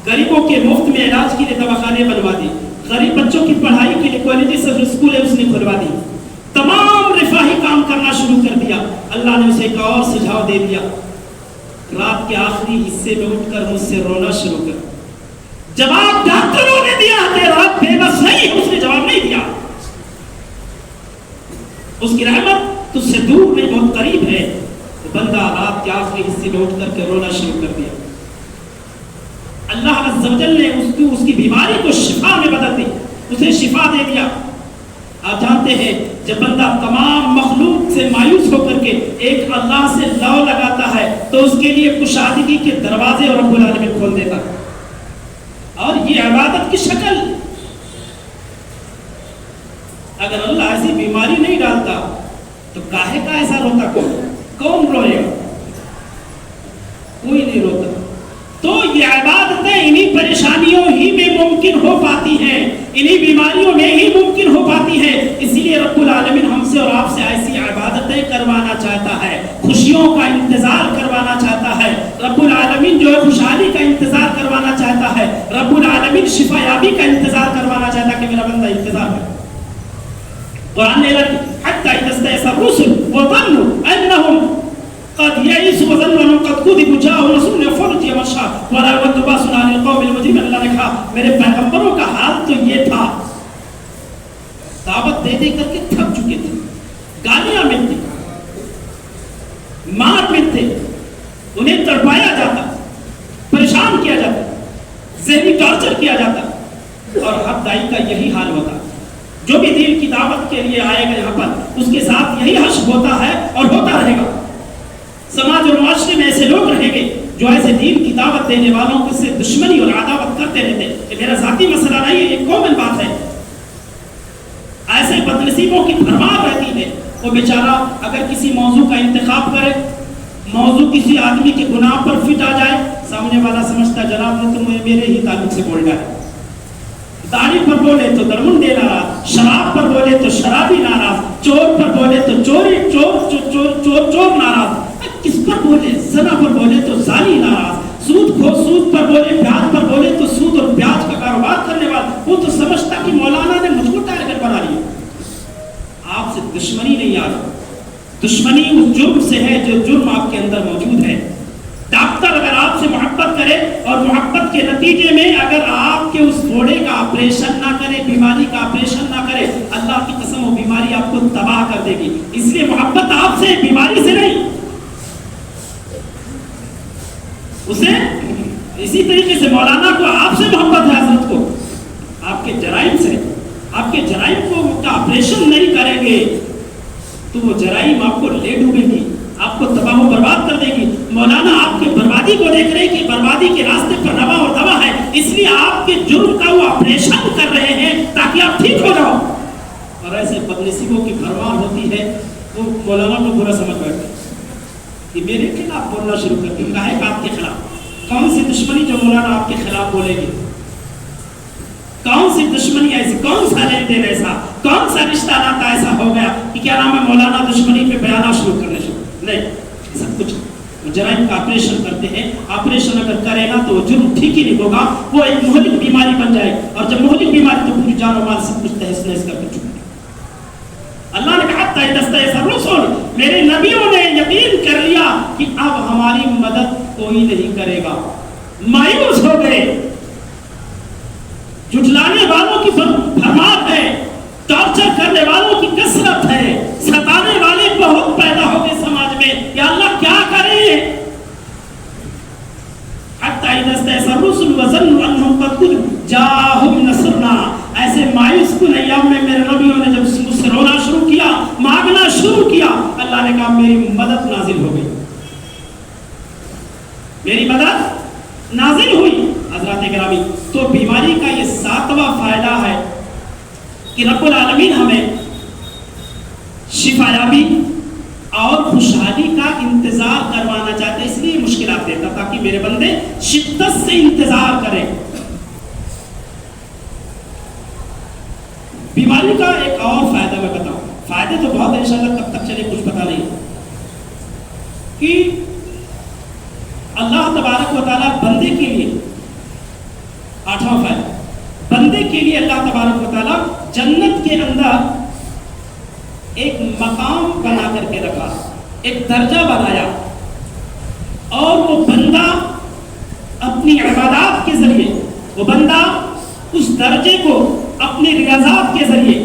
S1: غریبوں کے مفت میں علاج کے لیے دواخانے بنوا دی, غریب بچوں کی پڑھائی کے لیے کوالٹی سب اسکول ہے اس نے کھلوا دی, تمام رفاہی کام کرنا شروع کر دیا. اللہ نے اسے ایک اور سجھاؤ دے دیا, رات کے آخری حصے میں اٹھ کر مجھ سے رونا شروع کر. جواب ڈاکٹروں نے دیا, تیرا بے بس نہیں, اس نے جواب نہیں دیا. اس کی رحمت تجھ سے دور نہیں بہت قریب ہے. بندہ رات کے آخری حصے میں اٹھ کر کے رونا شروع کر دیا. اللہ عز و جل نے اس کی بیماری کو شفا میں بدل دی, اسے شفا دے دیا. آپ جانتے ہیں جب بندہ تمام مخلوق سے مایوس ہو کر کے ایک اللہ سے لو لگاتا ہے تو اس کے لیے کشادگی کے دروازے اور رب العالمین کھول دیتا ہے. اور یہ عبادت کی شکل. اگر اللہ ایسی بیماری نہیں ڈالتا تو کاہے کا ایسا روتا کون روئے گا؟ کوئی نہیں روتا. تو یہ عبادتیں انہی پریشانیوں ہی میں ممکن ہو پاتی ہیں, انہی بیماریوں میں ہی ممکن ہو پاتی ہیں. اسی لیے رب العالمین ہم سے اور آپ سے ایسی عبادتیں کروانا چاہتا ہے, خوشیوں کا انتظار کروانا چاہتا ہے. رب العالمین جو ہے خوشحالی کا انتظار کروانا چاہتا ہے, رب العالمین شفا یابی کا انتظار کروانا چاہتا ہے کہ میرا بندہ انتظار کرے. قرآن نے حتی اذا استيأس الرسل وظنوا انهم قد يئسوا وظنوا انهم قد وَكُذِبُ جَاءَهُ رَسُولٌ فَأُوتِيَ مَا شَاءَ وَلَا يُرَدُّ بَأْسُهُ عَنِ الْقَوْمِ الْمُجْرِمِينَ. اللہ نے کہا میرے پیغمبروں کا حال تو یہ تھا، دعوت دے دے کر کے تھک چکے تھے، گالیاں ملتی، مار ملتے، انہیں تڑپایا جاتا، پریشان کیا جاتا، ذہنی ٹارچر کیا جاتا، اور ہر دائی کا یہی حال ہوتا. جو بھی دین کی دعوت کے لیے آئے گا یہاں پر اس کے ساتھ یہی حشر ہوتا ہے اور ہوتا رہے گا. سماج اور معاشرے میں ایسے لوگ رہیں گے جو ایسے دین کی دعوت دینے والوں سے دشمنی اور عداوت کرتے رہتے. یہ میرا ذاتی مسئلہ نہیں ہے، یہ کامن بات ہے. ایسے بدنصیبوں کی بھرمار رہتی ہے. وہ بیچارہ اگر کسی موضوع کا انتخاب کرے، موضوع کسی آدمی کے گناہ پر فٹ آ جائے، سامنے والا سمجھتا جناب نے تم میرے ہی تعلق سے بول ڈالے. داڑھی پر بولے تو درمندے ناراض، شراب پر بولے تو شرابی ناراض، چور پر بولے تو چور ناراض، کس پر بولے، زنا پر بولے تو زانی ناراض، سود پر بولے، بیاج پر بولے تو سود اور بیاج کا کاروبار کرنے والا وہ تو سمجھتا کہ مولانا نے مجھ کو ٹارگٹ بنا لیا. آپ سے دشمنی نہیں آ رہی، دشمنی اس جرم سے ہے جو جرم آپ کے اندر موجود ہے. ڈاکٹر اگر آپ سے محبت کرے اور محبت کے نتیجے میں اگر آپ کے اس گھوڑے کا آپریشن نہ کرے، بیماری کا آپریشن نہ کرے، اللہ کی قسم وہ بیماری آپ کو تباہ کر دے گی. اس لیے محبت آپ سے، بیماری سے نہیں. اسے اسی طریقے سے مولانا کو آپ سے محبت ہے، حضرت کو آپ کے جرائم سے. آپ کے جرائم کو کا آپریشن نہیں کریں گے تو وہ جرائم آپ کو لے ڈوبے گی، آپ کو تباہ و برباد کر دے گی. مولانا آپ کے بربادی کو دیکھ رہے کہ بربادی کے راستے پر روا اور دوا ہے، اس لیے آپ کے جرم کا وہ آپریشن کر رہے ہیں تاکہ آپ ٹھیک ہو جاؤ. اور ایسے بدنصیبوں کی بھرمار ہوتی ہے، وہ مولانا کو برا سمجھ بیٹھتے کہ میرے خلاف بولنا شروع کر دیں. کہا ہے کہ آپ کے خلاف کون سی دشمنی جو مولانا آپ کے خلاف بولے گی؟ کون سی دشمنی ایسی، کون سا لین دین ایسا، کون سا رشتہ ناتا ایسا ہو گیا کہ کیا نام ہے مولانا دشمنی پہ بیانات شروع کرنے شروع؟ نہیں، سب کچھ جرائم کا آپریشن کرتے ہیں. آپریشن اگر کرے نا تو وہ جرم ٹھیک ہی نہیں ہوگا، وہ ایک مہلک بیماری بن جائے، اور جب مہلک بیماری تو پوری جان و مال سب کچھ تہس نہس کر کے چکے. اللہ نے کہا رسول، میرے نبیوں نے یقین کر لیا کہ اب ہماری مدد کوئی نہیں کرے گا. مایوس ہو گئے. جھٹلانے والوں کی بھرمار ہے، ٹارچر کرنے والوں کی کثرت ہے، ستانے والے بہت پیدا ہو گئے سماج میں. یا اللہ کیا کریں؟ حتی اذا استیأس الرسل وظنوا انهم قد كذبوا جاءهم نصرنا. ایسے مایوس کن ایام میں میرے نبیوں نے جب مجھ سے رونا شروع کیا، مانگنا شروع کیا، اللہ نے کہا میری مدد نازل ہو گئی، میری مدد نازل ہوئی. حضرات گرامی، تو بیماری کا یہ 7واں فائدہ ہے کہ رب العالمین ہمیں شفایابی اور خوشحالی کا انتظار کروانا چاہتے، اس لیے مشکلات دیتا تاکہ میرے بندے شدت سے انتظار کریں. بیماری کا ایک اور فائدہ میں بتاؤں. فائدے تو بہت انشاءاللہ کب تک چلے کچھ پتا نہیں، کہ اللہ تبارک و تعالیٰ بندے کے لیے 8واں فائدہ، بندے کے لیے اللہ تبارک و تعالیٰ جنت کے اندر ایک مقام بنا کر کے رکھا، ایک درجہ بنایا، اور وہ بندہ اپنی عبادات کے ذریعے، وہ بندہ اس درجے کو اپنی ریاضات کے ذریعے،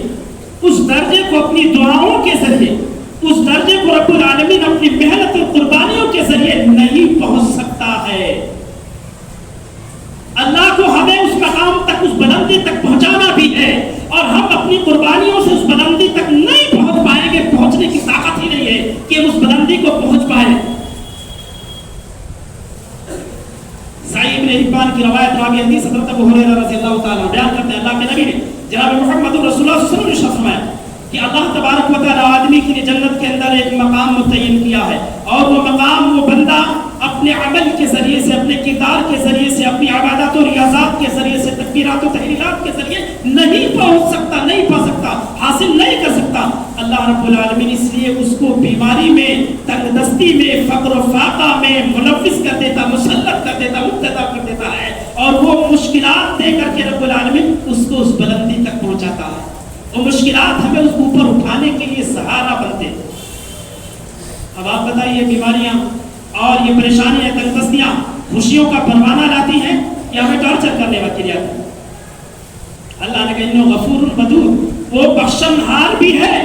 S1: اس درجے کو اپنی دعاؤں کے ذریعے، اس درجے کو رب العالمین اپنی محنت اور قربانیوں کے ذریعے نہیں پہنچ سکتا ہے. اللہ کو ہمیں اس مقام تک، اس بلندی تک پہنچانا بھی ہے، اور ہم اپنی قربانیوں سے اس بلندی تک نہیں پہنچ پائیں گے. پہنچنے کی طاقت ہی نہیں ہے کہ اس بلندی کو پہنچ پائیں. صحیح ابن حبان کی روایت راوی حدیث حضرت ابو ہریرہ رضی اللہ تعالیٰ بیان کرتے ہیں، اللہ کے نبی نے جناب محمد رسول اللہ صلی اللہ علیہ وسلم نے فرمایا کہ اللہ تبارک و تعالیٰ آدمی کے لیے جنت کے اندر ایک مقام متعین کیا ہے، اور وہ مقام وہ بندہ اپنے عمل کے ذریعے سے، اپنے کردار کے ذریعے سے، اپنی عبادات و ریاضات کے ذریعے سے، تکبیرات و تحلیلات کے ذریعے نہیں پہنچ سکتا، نہیں پا سکتا، حاصل نہیں کر سکتا. اللہ رب العالمین اس لیے اس کو بیماری میں، تنگ دستی میں، فقر و فاقہ میں ملوث کر دیتا، مسلط کر دیتا، مبتلا کر دیتا ہے، اور وہ مشکلات دے کر کے رب العالمین اس کو اس بلندی تک پہنچاتا ہے. وہ مشکلات ہمیں اس کو اوپر اٹھانے کے لیے سہارا بنتے. اب آپ بتائیے بیماریاں اور یہ پریشانیاں تنگدستیاں خوشیوں کا پروانہ لاتی ہیں یا ہمیں ٹارچر کرنے کے لیے آتی ہیں؟ اللہ نے کہا انہ غفور ودود، وہ بخشنہار بھی ہے،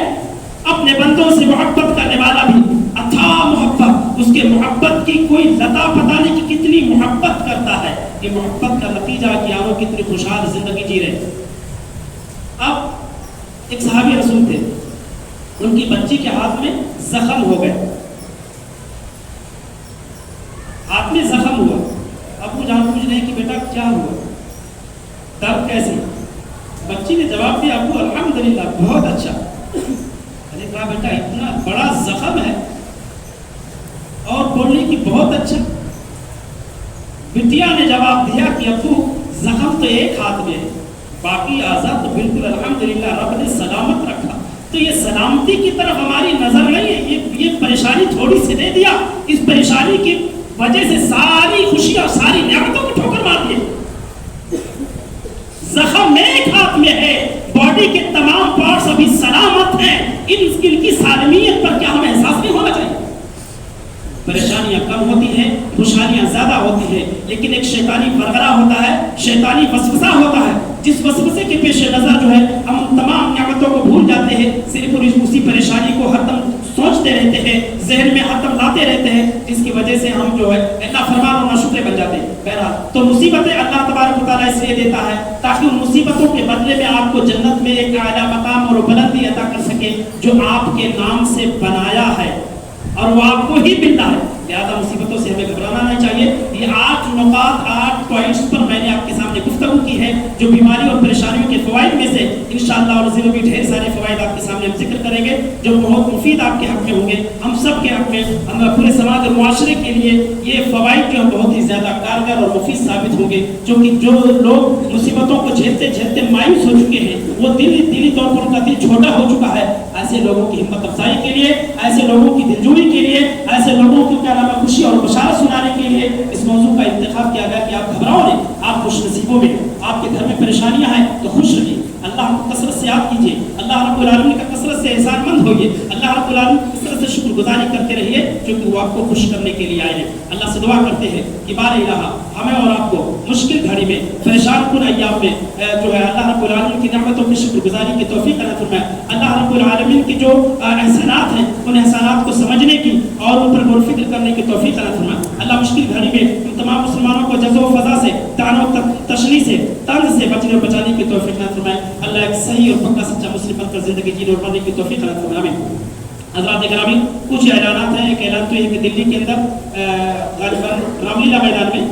S1: اپنے بندوں سے محبت کرنے والا بھی، اتھا محبت، اس کے محبت کی کوئی لتا پتہ نہیں کہ کتنی محبت کرتا ہے، یہ محبت کا نتیجہ کہ وہ کتنی خوشحال زندگی جی رہے۔ اب ایک صحابی رسول تھے، ان کی بچی کے ہاتھ میں زخم ہو گئے، ہاتھ میں زخم ہوا، ابو جان پوچھ رہے ہیں کہ بیٹا کیا ہوا، درد کیسے؟ بچی نے جواب دیا ابو الحمدللہ بہت اچھا۔ ارے کہا بیٹا اتنا بڑا زخم ہے اور بولنے کی بہت اچھا؟ بٹیا نے جواب دیا کہ ابو زخم تو ایک ہاتھ میں ہے، باقی اعضاء تو بالکل الحمدللہ رب نے سلامت رکھا، تو یہ سلامتی کی طرف ہماری نظر نہیں ہے، یہ پریشانی تھوڑی سی دے دیا، اس پریشانی کی وجہ سے ساری خوشی اور ساری نعمتوں کو ٹھوکر مار دی۔ زخم ایک ہاتھ میں ہے، باڈی کے تمام پارٹس ابھی سلامت ہیں، ان کی سالمیت پر کیا ہمیں احساس نہیں ہونا چاہیے؟ پریشانیاں کم ہوتی ہیں، خوشحالیاں زیادہ ہوتی ہیں، لیکن ایک شیطانی فرغرہ ہوتا ہے، شیطانی وسوسہ ہوتا ہے، جس وسوسے کے پیش نظر جو ہے ہم تمام نعمتوں کو بھول جاتے ہیں، صرف اور اسی پریشانی کو ہر دم سوچتے رہتے ہیں، ذہن میں ہر دم لاتے رہتے ہیں، جس کی وجہ سے ہم جو ہے اللہ فرمان اور ناشکرے بن جاتے ہیں۔ بہرحال تو مصیبتیں اللہ تبارک و تعالیٰ اس لیے دیتا ہے تاکہ ان مصیبتوں کے بدلے میں آپ کو جنت میں ایک اعلیٰ مقام اور بلندی عطا کر سکے جو آپ کے نام سے بنایا ہے اور وہ آپ کو ہی ملتا ہے۔ لہذا مصیبتوں سے ہمیں گھبرانا نہیں چاہیے۔ یہ 8 نقاط 8 پوائنٹس پر میں نے آپ کے سامنے گفتگو کی ہے جو بیماری اور پریشانیوں کے فوائد میں سے انشاءاللہ اور ضرور بھی ڈھیر سارے فوائد آپ کے سامنے ہم ذکر کریں گے جو بہت مفید آپ کے حق میں ہوں گے، ہم سب کے حق میں، ہم پورے سماج اور معاشرے کے لیے یہ فوائد جو بہت ہی زیادہ کارگر اور مفید ثابت ہوں گے، جو کہ جو لوگ مصیبتوں کو جھیلتے جھیلتے مایوس ہو چکے ہیں، وہ دلی طور پر ان کا دل چھوٹا ہو چکا ہے، ایسے لوگوں کی ہمت افزائی کے لیے، ایسے لوگوں کی دلجوئی کے لیے، ایسے لوگوں کو کیا نام خوشی اور بشارت سنانے کے لیے اس موضوع کا انتخاب کیا گیا کہ آپ گھبراؤ نہیں، آپ خوش نصیبوں میں، آپ کے گھر میں پریشانیاں ہیں تو خوش رہیے، اللہ کو کثرت سے یاد کیجیے، اللہ رب العالمین کا کثرت سے احسان مند ہوئیے، اللہ رب العالمین کی کثرت سے شکر گزاری کرتے رہیے کیونکہ وہ آپ کو خوش کرنے کے لیے آئے ہیں۔ اللہ سے دعا کرتے ہیں کہ بار الہ ہمیں اور آپ کو مشکل گھڑی میں، پریشان کن ایام میں جو ہے اللہ رب العالمین کی نعمتوں کی شکر گزاری کی توفیق عطا فرمائے، اللہ رب العالمین کی جو احسانات ہیں ان احسانات کو سمجھنے کی اور ان پر غور و فکر کرنے کی توفیق عطا فرمائے۔ اللہ مشکل گھڑی میں ہم تمام مسلمانوں کو جزا و فضا سے، طعن و تشنیع سے، طنز سے بچنے اور بچانے کی توفیق عطا فرمائے۔ اللہ ایک صحیح اور پکا سچا مسلم بن کر زندگی جینے اور مرنے کی توفیق عطا فرمائے۔ حضرات گرامی کچھ اعلانات ہیں۔ ایک اعلان تو یہ کہ دلی کے اندر غالباً رام لیلا میدان میں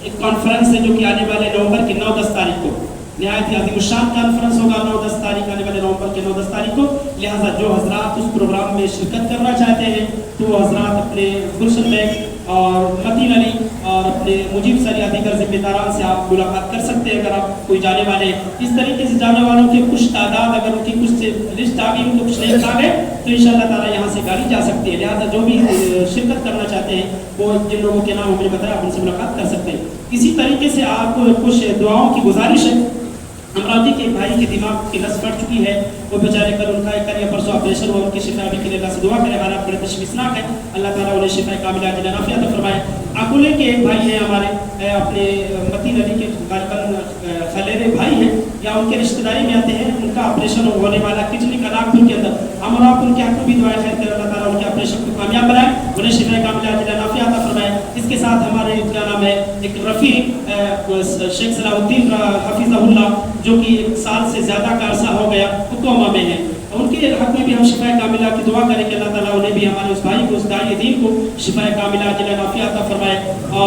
S1: ایک کانفرنس ہے جو کہ آنے والے نومبر کی 9-10 تاریخ کو نہایت ہی عظیم الشان کانفرنس ہوگا، 9-10 تاریخ آنے والے نومبر کے 9-10 تاریخ کو۔ لہٰذا جو حضرات اس پروگرام میں شرکت کرنا چاہتے ہیں تو وہ حضرات اپنے گلشن بیگ اور متین علی اور اپنے مجیب سر یا دیگر ذمہ داران سے آپ ملاقات کر سکتے ہیں اگر آپ کوئی جانے والے ہیں۔ اس طریقے سے جانے والوں کی کچھ تعداد اگر ان کی کچھ لسٹ آ گئی، ان کو کچھ نہیں آ گئے تو انشاءاللہ تعالیٰ یہاں سے گاڑی جا سکتی ہے۔ لہٰذا جو بھی شرکت کرنا چاہتے ہیں وہ جن لوگوں کے نام ہمیں بتایا آپ ان سے ملاقات کر سکتے ہیں۔ اسی طریقے سے آپ کو کچھ دعاؤں کی گزارش ہے۔ امراوتی کے ایک بھائی کے دماغ کی نس پڑ چکی ہے، وہ بیچارے کل ان کا ایک یا پرسوں آپریشن ہوا، ان کی شفا کے لیے اللہ سے دعا کرے، حالات بڑے تشویشناک ہے، اللہ تعالیٰ انہیں شفا کاملہ عاجلہ نافعہ عطا فرمائے۔ اکولے کے ایک بھائی ہیں ہمارے اپنے متین علی کے غالباً خلیرے بھائی ہیں یا ان کے رشتہ داری میں آتے ہیں، ان کا آپریشن ہونے والا کڈنی کا ناگپور کے اندر، ہم اور آپ ان کے حق میں بھی دعائیں خیر کریں، اللہ تعالیٰ ان کے آپریشن کو کامیاب بنائے، انہیں شفا کاملہ عاجلہ نافعہ عطا فرمائے۔ اس کے ساتھ ہمارے کیا نام ہے ایک رفیق شیخ صلاح الدین حفیظہ اللہ جو کہ 1 سال سے زیادہ کا عرصہ ہو گیا وہ کوما میں ہے، ان کے حق میں بھی ہم شفا کاملہ کی دعا کریں کہ اللہ تعالیٰ انہیں بھی ہمارے اس بھائی کو، اس داعی دین کو شفا کاملہ عاجلہ نافعہ عطا فرمائے۔ اور